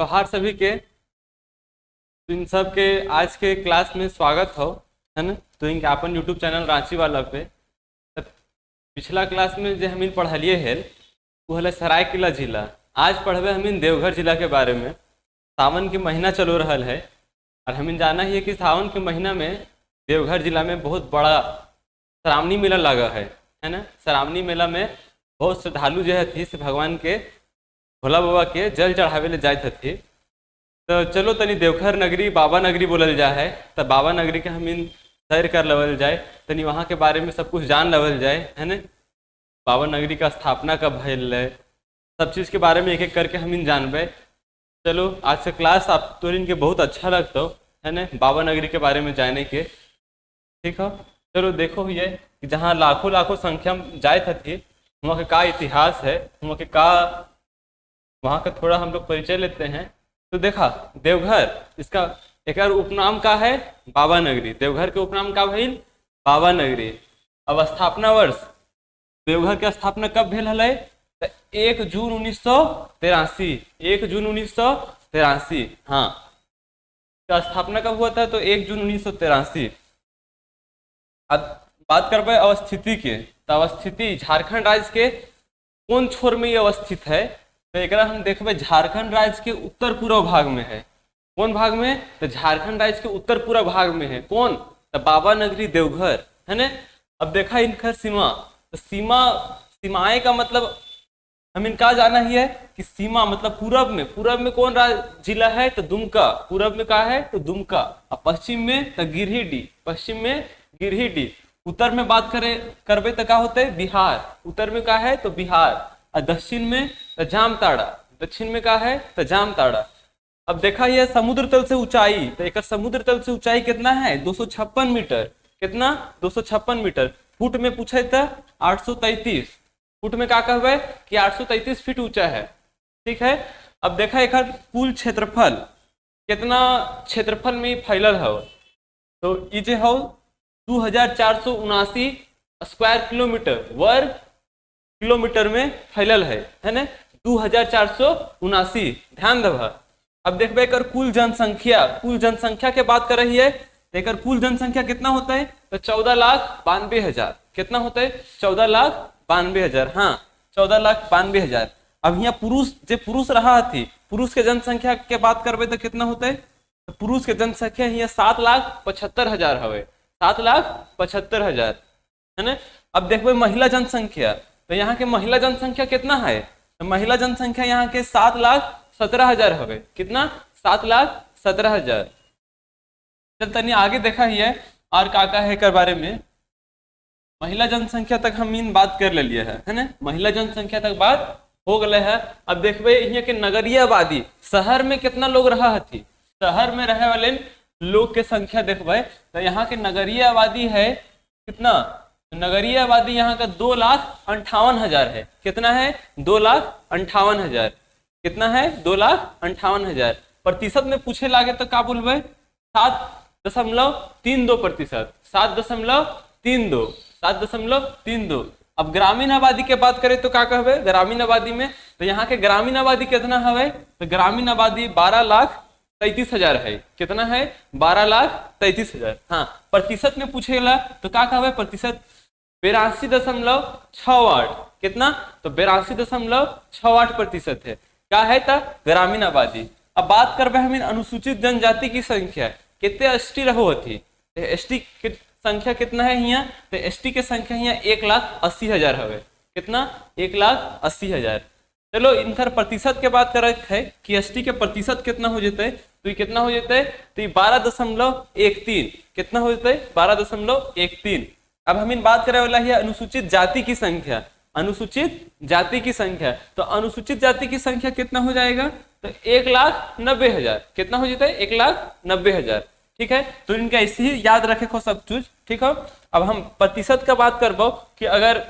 तोहार सभी के तो इन सब के आज के क्लास में स्वागत हो, है ना। तो इनके अपन यूट्यूब चैनल रांची वाला पे तब पिछला क्लास में जो हमिन पढ़लिए है वो है सरायकेला जिला। आज पढ़बे हमिन देवघर जिला के बारे में। सावन के महीना चलो रहा है और हमिन जाना ही है कि सावन के महीना में देवघर जिला में बहुत बड़ा श्रावणी मेला लगा है ना। श्रावणी मेला में बहुत श्रद्धालु जो है थी से भगवान के भोला बाबा के जल चढ़ावे ले जाए थी। तो चलो तनी देवघर नगरी बाबा नगरी बोलल जा है, तब बाबा नगरी के हम सैर कर लेवल जाए, तनी वहाँ के बारे में सब कुछ जान लेवल जाए, है ना। बाबा नगरी का स्थापना कब भइल है, सब चीज़ के बारे में एक एक करके हम जानबे। चलो आज से क्लास आप तो इनके बहुत अच्छा लगता हो, है ना, बाबा नगरी के बारे में जाने के। ठीक हो, चलो देखो ये कि जहाँ लाखों लाखों संख्या में जाए थी वहाँ का क्या इतिहास है, वहाँ के का वहाँ का थोड़ा हम लोग परिचय लेते हैं। तो देखा देवघर इसका एक उपनाम का है बाबा नगरी। देवघर के उपनाम का भइल बाबा नगरी। अब स्थापना वर्ष देवघर के स्थापना कब भेल है तो 1 जून 1983। 1 जून 1983, हाँ, का स्थापना कब हुआ था तो 1 जून 1983। अब बात करबे अवस्थिति के, तो अवस्थिति झारखंड राज्य के कौन छोर में ये अवस्थित है तो एक हम देखबे झारखंड राज्य के उत्तर पूर्व भाग में है। कौन भाग में तो झारखंड राज्य के उत्तर पूर्व भाग में है। कौन तो बाबा नगरी देवघर, है ना। अब देखा इनका सीमा, तो सीमाएं का मतलब हम इनका जाना ही है कि सीमा मतलब पूरब में कौन जिला है तो दुमका। पूरब में का है तो दुमका, और पश्चिम में तो गिरिडीह। पश्चिम में गिरिडीह। उत्तर में बात करबे तो का होता है बिहार। उत्तर में का है तो बिहार, और दक्षिण में तो जामताड़ा। दक्षिण में का है तो जामताड़ा। अब देखा यह समुद्र तल से ऊंचाई, तो एक समुद्र तल से ऊंचाई कितना है 256 मीटर। कितना 256 मीटर। फुट में पूछे तो 833 फुट में का कहबे कि 833 फीट ऊंचा है। ठीक है। अब देखा एक कुल क्षेत्रफल कितना क्षेत्रफल में फैलल है तो ये जो है 2479 स्क्वायर किलोमीटर वर्ग किलोमीटर में फैलल है ना। 2479। ध्यान देव। अब देखबे कर कुल जनसंख्या के बात कर रही है तो एक कुल जनसंख्या कितना होता है तो 14,92,000। कितना होता है 14,92,000, हाँ 14,92,000। अब यहाँ पुरुष रहा थी, पुरुष के जनसंख्या के बात करबे तो कितना होता है तो पुरुष के जनसंख्या यहाँ 7,75,000 हवे। 7,75,000, है ना। अब देखबे महिला जनसंख्या, तो यहाँ के महिला जनसंख्या कितना है तो महिला जनसंख्या यहाँ के 7,17,000 हवे। कितना 7,17,000। चल तनी आगे देखा ही है और का है कर बारे में। महिला जनसंख्या तक हम इन बात कर ले लिए है ना। महिला जनसंख्या तक बात हो गए है। अब देखबे यहाँ के नगरीय आबादी, शहर में कितना लोग रहा थी, शहर में रहे वाले लोग के संख्या देखबे तो यहाँ के नगरीय आबादी है कितना, नगरीय आबादी यहाँ का 2,58,000 है। कितना है 2,58,000। कितना है 2,58,000। प्रतिशत में पूछे लागे तो का बोलबे 7.32%। 7.32। अब ग्रामीण आबादी के बात करें तो का कहबे ग्रामीण आबादी में, तो यहाँ के ग्रामीण आबादी कितना है तो ग्रामीण आबादी 12,33,000 है। कितना है 12,33,000। हाँ, प्रतिशत में पूछेगा तो का कहबे प्रतिशत 82.68। कितना तो 82.68% है। क्या है तो ग्रामीण आबादी। अब बात करबे हम अनुसूचित जनजाति की संख्या कितने एसटी रहो थी। एसटी की संख्या कितना है यहाँ तो एसटी के संख्या यहाँ 1,80,000 हवे। कितना 1,80,000। चलो इनकर प्रतिशत के बात कर है कि एसटी के प्रतिशत कितना हो जाते तो ये कितना हो जाते तो ये 12.13। कितना हो जाते 12.13। अब हम इन बात करे वाला है अनुसूचित जाति की संख्या। अनुसूचित जाति की संख्या, तो अनुसूचित जाति की संख्या कितना हो जाएगा तो 1,90,000। कितना हो जाता है 1,90,000। ठीक है, तो इनका ऐसे ही याद रखे को सब चीज। ठीक है। अब हम प्रतिशत का बात करबो कि अगर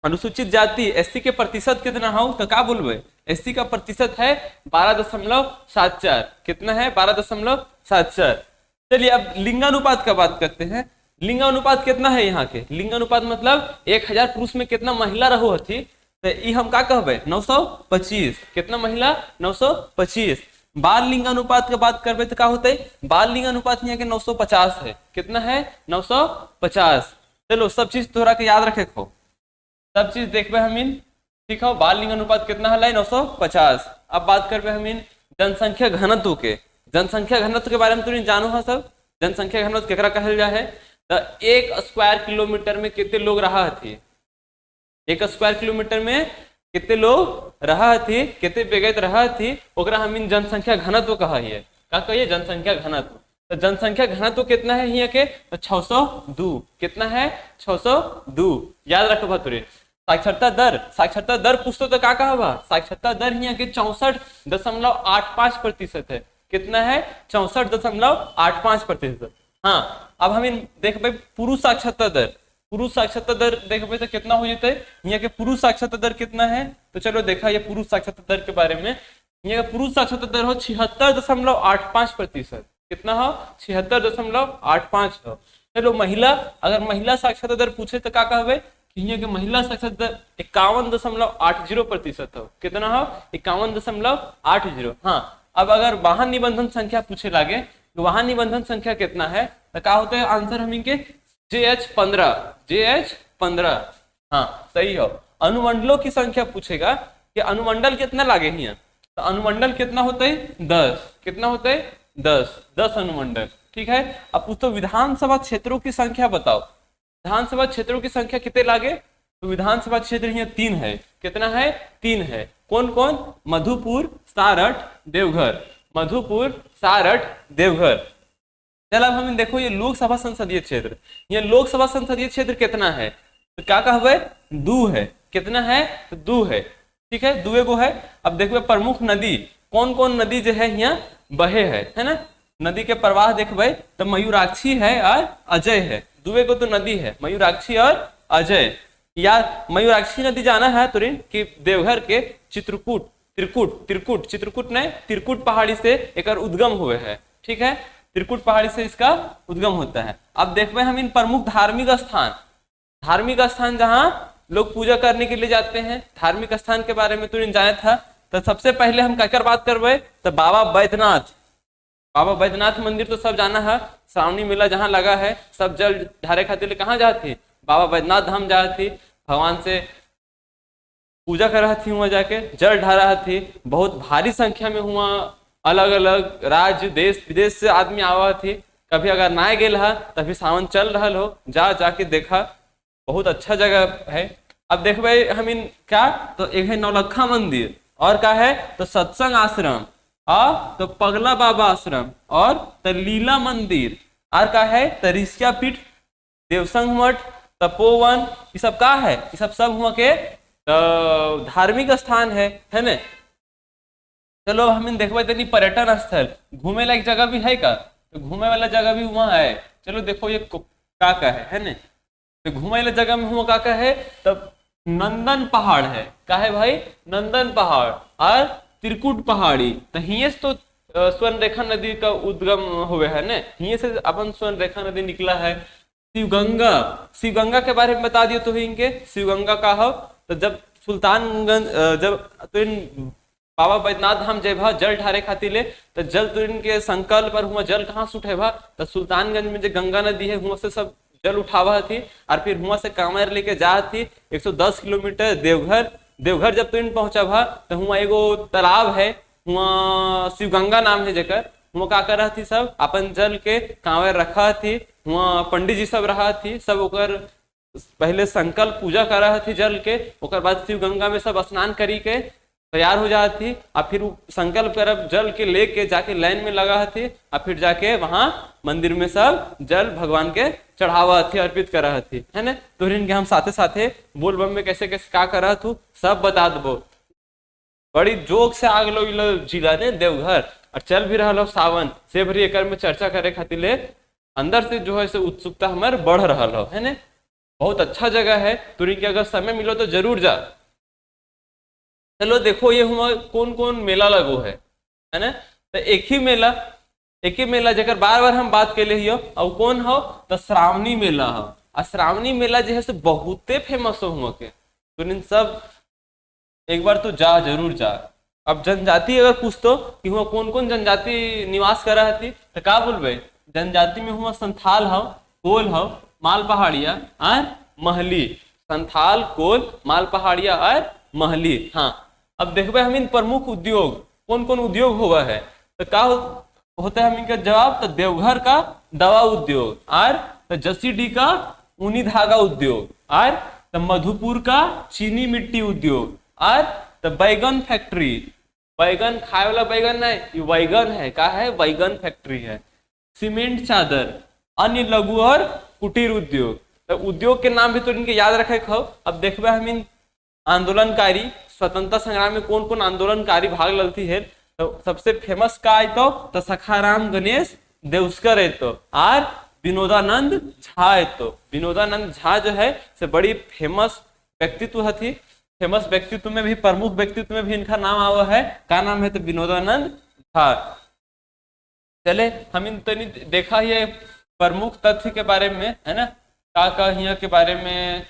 अनुसूचित जाति एससी के प्रतिशत कितना हो तो का बोलबे एससी का प्रतिशत है 12.74। कितना है 12.74। चलिए अब लिंगानुपात का बात करते हैं। लिंगानुपात कितना है यहाँ के, लिंगानुपात मतलब 1,000 पुरुष में कितना महिला रहो थी तो ये हम का कहबे 925। कितना महिला 925। बाल लिंग अनुपात की बात करबे तो क्या होता है, बाल लिंग अनुपात यहाँ के 950 है। कितना है? 950। चलो सब चीज तोहरा के याद रखे खो, सब चीज देखबे हमीन, ठीक है। बाल लिंग अनुपात कितना है? 950। अब बात करबे हमीन जनसंख्या घनत्व के। जनसंख्या घनत्व के बारे में तुम जानो है सब। जनसंख्या घनत्व केकरा कहल जा है? तो 1 स्क्वायर किलोमीटर में कितने लोग रहा थी, 1 स्क्वायर किलोमीटर में कितने लोग रहा थी, कितने बेगत रहा थी, ओकरा हमीन जनसंख्या घनत्व कहा है। का कहिए? जनसंख्या घनत्व। तो जनसंख्या घनत्व कितना है यहाँ के? तो 602। कितना है? 602। याद रखो तुरे। साक्षरता दर, साक्षरता दर पूछते तो क्या कहा बा? साक्षरता दर यहाँ के 64.85% है। कितना है? 64.85%। हाँ, अब हम देखबे पुरुष साक्षरता दर। पुरुष साक्षरता दर देखबे तो कितना हो जाता है यहाँ के? पुरुष साक्षरता दर कितना है? तो चलो देखा ये पुरुष साक्षरता दर के बारे में। यहाँ का पुरुष साक्षरता दर हो 76.85%। कितना हो? 76.85 हो। चलो महिला, अगर महिला साक्षरता दर पूछे तो क्या कहबे कि यहाँ के महिला साक्षरता दर 51.80% हो। कितना हो? 51.80। हाँ, अब अगर वाहन निबंधन संख्या पूछे लागे तो वाहन निबंधन संख्या कितना है, तो क्या होता है आंसर हम इनके? JH15। हाँ सही हो। अनुमंडलों की संख्या पूछेगा कि अनुमंडल कितना लागे यहाँ, तो अनुमंडल कितना होता है? 10। कितना होता है? 10 अनुमंडल। ठीक है। अब पूछो विधानसभा क्षेत्रों की संख्या बताओ। विधानसभा क्षेत्रों की संख्या कितने लागे? तो विधानसभा क्षेत्र यहाँ 3 है। कितना है? 3 है। कौन कौन? मधुपुर, सारठ, देवघर। मधुपुर, सारठ, देवघर। चल अब हम देखो ये लोकसभा संसदीय क्षेत्र, ये लोकसभा संसदीय क्षेत्र कितना है? तो क्या कहबे? 2 है। कितना है? तो 2 है। ठीक है, 2 गो है। अब देखो प्रमुख नदी कौन कौन नदी जो है यहाँ बहे है ना? नदी के प्रवाह देखबे तो मयूराक्षी है और अजय है। 2 गो तो नदी है, मयूराक्षी और अजय। या मयूराक्षी नदी जाना है तुरंत कि देवघर के चित्रकूट, चित्रकूट ने त्रिकुट पहाड़ी से एक उद्गम हुए है। ठीक है, त्रिकुट पहाड़ी से इसका उद्गम होता है। अब देखते हम इन प्रमुख धार्मिक स्थान जहां लोग पूजा करने के लिए जाते हैं। धार्मिक स्थान के बारे में तुरंत जाना था, तो सबसे पहले हम क्या बात करवे तो बाबा बैद्यनाथ। बाबा बैद्यनाथ मंदिर तो सब जाना है। श्रावणी मेला जहाँ लगा है सब जल ढारे खातिर कहाँ जाती? बाबा बैद्यनाथ धाम जाती, भगवान से पूजा कर रहा थी, वहां जाके जल ढारा थी। बहुत भारी संख्या में हुआ, अलग अलग राज्य देश विदेश से आदमी आवा थी। कभी अगर ना गेल है तभी सावन चल रहा हो, जाके देखा, बहुत अच्छा जगह है। अब देखबे हम इन क्या तो एक है नौलखा मंदिर, और क्या है तो सत्संग आश्रम, और तो पगला बाबा आश्रम, और तो लीला मंदिर, और क्या है तो ऋषिया पीठ, देवसंग मठ, तपोवन। ये सब का है? ये सब हुआ के धार्मिक स्थान है ना। चलो हम देखबे तनी पर्यटन स्थल, घूमे लायक जगह भी है का? तो घूमे वाला जगह भी वहाँ है। चलो देखो ये का है ना। तो घूमे वाला जगह में हुआ का है तब नंदन पहाड़ है। का है भाई? नंदन पहाड़ और त्रिकुट पहाड़ी। तो हिये तो स्वर्ण रेखा नदी का उद्गम हुए है ना, हिये से अपन स्वर्ण रेखा नदी निकला है। शिवगंगा के बारे में बता दियो तो इनके शिवगंगा का हो तो जब सुल्तानगंज जब तो बाबा बैद्यनाथ धाम जेबा जल ढारे खातिर ले तो जल तो इनके संकल्प पर हुआ जल कहाँ से उठेबा तो सुल्तानगंज में जो गंगा नदी है वहां से सब जल उठावा थी और फिर वहां से कांवर लेके जा थी 110 किलोमीटर देवघर जब तुम पहुंचा तो वहाँ एगो तालाब है, वहाँ शिवगंगा नाम है जेकर, वहाँ का कर रहा थी सब अपन जल के कांवर रखा थी, वहाँ पंडित जी सब रहा थी, सब ओकर पहले संकल्प पूजा कर रहा थी जल के, ओकर बाद शिव गंगा में सब स्नान करी के तैयार हो जाती और फिर संकल्प करब जल के लेके जाके लाइन में लगा थी और फिर जाके वहां मंदिर में सब जल भगवान के चढ़ावा थी, अर्पित कर रहा थी, है ना। तो इनके हम साथे साथे बोल बम में कैसे कैसे क्या कर रहा थू सब बता दबो। बड़ी जोक से आग लोग जिला ने देवघर और चल भी रहा सावन से भरी एक में चर्चा करे खातिर ले अंदर से जो है से उत्सुकता हमारे बढ़ रहा है ना। बहुत अच्छा जगह है, तुरी के अगर समय मिलो तो जरूर जा। चलो देखो ये हुआ कौन कौन मेला लगो है ना। तो एक ही मेला जगह बार बार हम बात के लिए और कौन हो तो श्रावणी मेला हो। और श्रावणी मेला जो है से बहुते फेमस हो हुआ के, तो इन सब एक बार तो जा जरूर जा। अब जनजाति अगर पूछतो कि हुआ कौन कौन जनजाति निवास कर रहा थी तो का बोलबे, जनजाति में हुआ संथाल हो, कोल हो, माल पहाड़िया और महली। संथाल, कोल, माल पहाड़िया और महली। हाँ, अब देखबे हम इन प्रमुख उद्योग कौन कौन उद्योग हुआ है तो का होता है हम इनका जवाब, तो देवघर का दवा उद्योग, और तो जसीडीह का ऊनी धागा उद्योग, और तो मधुपुर का चीनी मिट्टी उद्योग, और तो बैगन फैक्ट्री, बैगन खाए वाला बैगन नहीं, ये बैगन है, का है बैगन फैक्ट्री है। सीमेंट चादर, अन्य लघु और कुटीर उद्योग। तो उद्योग के नाम भी तो इनके याद रखे खो। अब देखबे हम इन आंदोलनकारी स्वतंत्रता संग्राम में कौन कौन आंदोलनकारी भाग लेती है तो सबसे फेमस का आई तो सखाराम गणेश देउस्कर है, तो और विनोदानंद झा है। तो विनोदानंद झा जो है से बड़ी फेमस व्यक्तित्व थी। फेमस व्यक्तित्व में भी, प्रमुख व्यक्तित्व में भी इनका नाम आवा है, का नाम है तो विनोदानंद झा। चले हम इन तनी देखा ये प्रमुख तथ्य के बारे में, है ना, का यहाँ के बारे में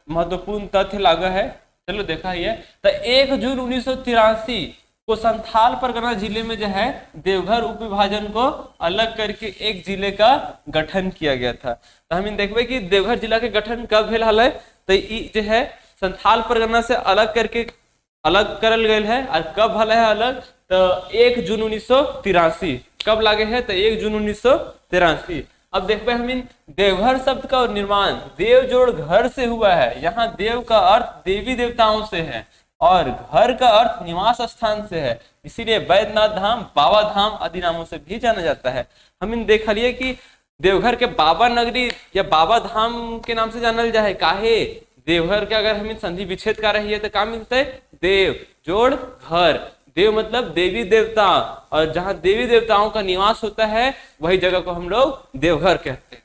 महत्वपूर्ण तथ्य लागा है। चलो देखा ये तो 1 जून 1983 को संथाल परगना जिले में जो है देवघर उप विभाजन को अलग करके एक जिले का गठन किया गया था। तो हम इन देखबे कि देवघर जिला के गठन कब भेल हल है तो जो है संथाल परगना से अलग करके अलग करल गए है। और कब हल है अलग तो 1 जून 1983। कब लागे है तो 1 जून 1983। अब देखबे हम इन देवघर शब्द का निर्माण देव जोड़ घर से हुआ है। यहाँ देव का अर्थ देवी देवताओं से है और घर का अर्थ निवास स्थान से है, इसीलिए वैद्यनाथ धाम, बाबा धाम आदि नामों से भी जाना जाता है। हम इन देख लिए कि देवघर के बाबा नगरी या बाबा धाम के नाम से जानल जाए। काहे देवघर के अगर हम संधि विच्छेद कर रही है तो क्या मिलता है, देव जोड़ घर। देव मतलब देवी देवता, और जहां देवी देवताओं का निवास होता है वही जगह को हम लोग देवघर कहते हैं।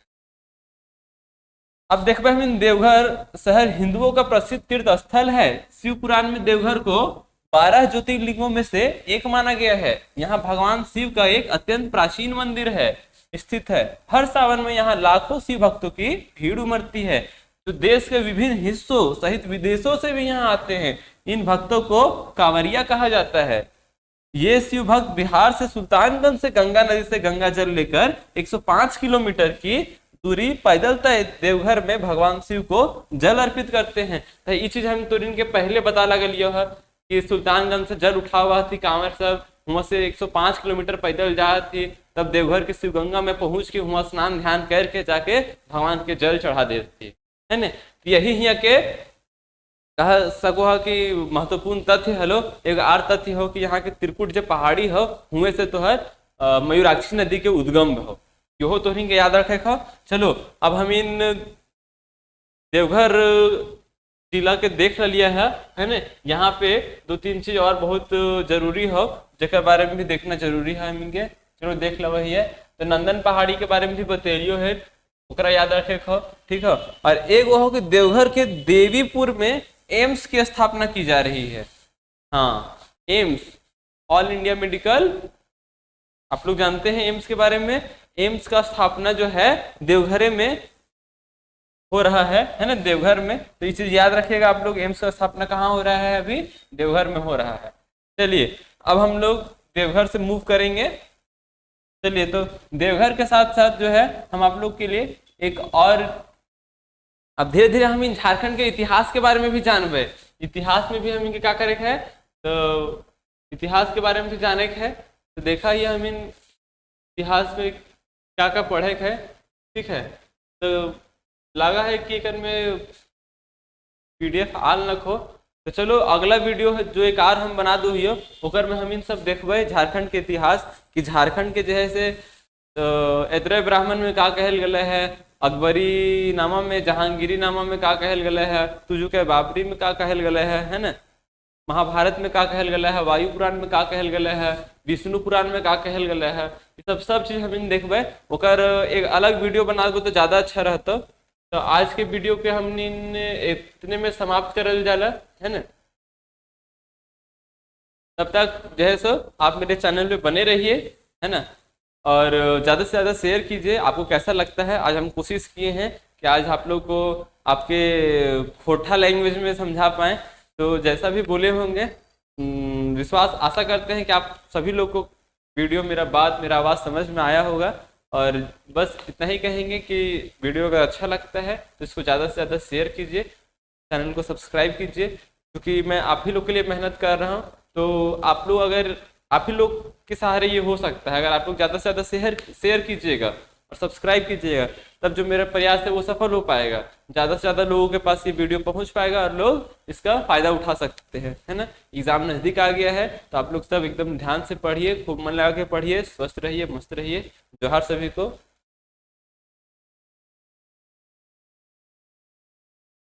अब देखबे हम देवघर शहर हिंदुओं का प्रसिद्ध तीर्थ स्थल है। शिव पुराण में देवघर को 12 ज्योतिर्लिंगों में से एक माना गया है। यहाँ भगवान शिव का एक अत्यंत प्राचीन मंदिर है स्थित है। हर सावन में यहाँ लाखों शिव भक्तों की भीड़ उमड़ती है, जो देश के विभिन्न हिस्सों सहित विदेशों से भी यहाँ आते हैं। इन भक्तों को कांवरिया कहा जाता है। ये शिव भक्त बिहार से सुल्तानगंज से गंगा नदी से गंगा जल लेकर 105 किलोमीटर की दूरी पैदल तय देवघर में भगवान शिव को जल अर्पित करते हैं। तो ये चीज हम तुरंत के पहले बता लगे है कि सुल्तानगंज से जल उठा हुआ थी कांवर सब, वहां से 105 किलोमीटर पैदल जा थी, तब देवघर के शिव गंगा में पहुंच के वहां स्नान ध्यान करके जाके भगवान के जल चढ़ा देती है ना। यही यहाँ के कह सको है कि महत्वपूर्ण तथ्य हलो। एक आर तथ्य हो कि यहाँ के त्रिकुट जो पहाड़ी हो हुए से तो है मयूराक्षी नदी के उद्गम हो, यो तो के याद रखे खो। चलो अब हम इन देवघर जिला के देख लिया है ना। यहाँ पे 2-3 चीज और बहुत जरूरी हो जेकर बारे में भी देखना जरूरी है हम इनके। चलो देख लो वही है तो नंदन पहाड़ी के बारे में भी बतेलियो है, ओकरा याद रखे खो, ठीक है। और एक वो हो कि देवघर के देवीपुर में एम्स की स्थापना की जा रही है। हाँ, एम्स ऑल इंडिया मेडिकल, आप लोग जानते हैं एम्स के बारे में। एम्स का स्थापना जो है देवघर में हो रहा है ना, देवघर में। तो ये चीज याद रखिएगा आप लोग, एम्स का स्थापना कहाँ हो रहा है, अभी देवघर में हो रहा है। चलिए अब हम लोग देवघर से मूव करेंगे। चलिए तो देवघर के साथ साथ जो है हम आप लोग के लिए एक और, अब धीरे धीरे हम इन झारखंड के इतिहास के बारे में भी जानबे। इतिहास में भी हम इनके क्या करे है तो इतिहास के बारे में भी जाने के है। तो देखा ही हम इन इतिहास में क्या क्या पढ़े है, ठीक है। तो लगा है कि एक में PDF आल न हो, तो चलो अगला वीडियो है जो एक आर हम बना दो हियो, ओकर में हम इन सब देखबे झारखंड के इतिहास कि झारखंड के जैसे ऐतरेय ब्राह्मण में का कहल गए है, अकबरी नामा में, जहांगीरी नामा में का कहल गए है, तुजु के बाबरी में का कहल गए है ना, महाभारत में का कहल गए है, वायु पुराण में का कहल गए है, विष्णु पुराण में का कहल गए है। ये सब चीज हम देखबे, ओकर एक अलग वीडियो बना दो तो ज्यादा अच्छा रहता। तो आज के वीडियो के हमने इतने में समाप्त करल जाला है ना। तब तक जो है सो आप मेरे चैनल पे बने रहिए, है ना, और ज़्यादा से ज़्यादा शेयर कीजिए। आपको कैसा लगता है, आज हम कोशिश किए हैं कि आज आप लोग को आपके खोटा लैंग्वेज में समझा पाएँ। तो जैसा भी बोले होंगे विश्वास आशा करते हैं कि आप सभी लोग को वीडियो मेरा आवाज़ समझ में आया होगा। और बस इतना ही कहेंगे कि वीडियो अगर अच्छा लगता है तो इसको ज़्यादा से ज़्यादा शेयर कीजिए, चैनल को सब्सक्राइब कीजिए, क्योंकि मैं आप ही लोग के लिए मेहनत कर रहा हूँ। तो आप ही लोग के सहारे ये हो सकता है। अगर आप लोग ज़्यादा से ज़्यादा शेयर कीजिएगा और सब्सक्राइब कीजिएगा, तब जो मेरा प्रयास है वो सफल हो पाएगा, ज़्यादा से ज़्यादा लोगों के पास ये वीडियो पहुंच पाएगा और लोग इसका फ़ायदा उठा सकते हैं, है ना। एग्ज़ाम नज़दीक आ गया है तो आप लोग सब एकदम ध्यान से पढ़िए, खूब मन लगा के पढ़िए, स्वस्थ रहिए, मस्त रहिए। जोहार सभी को।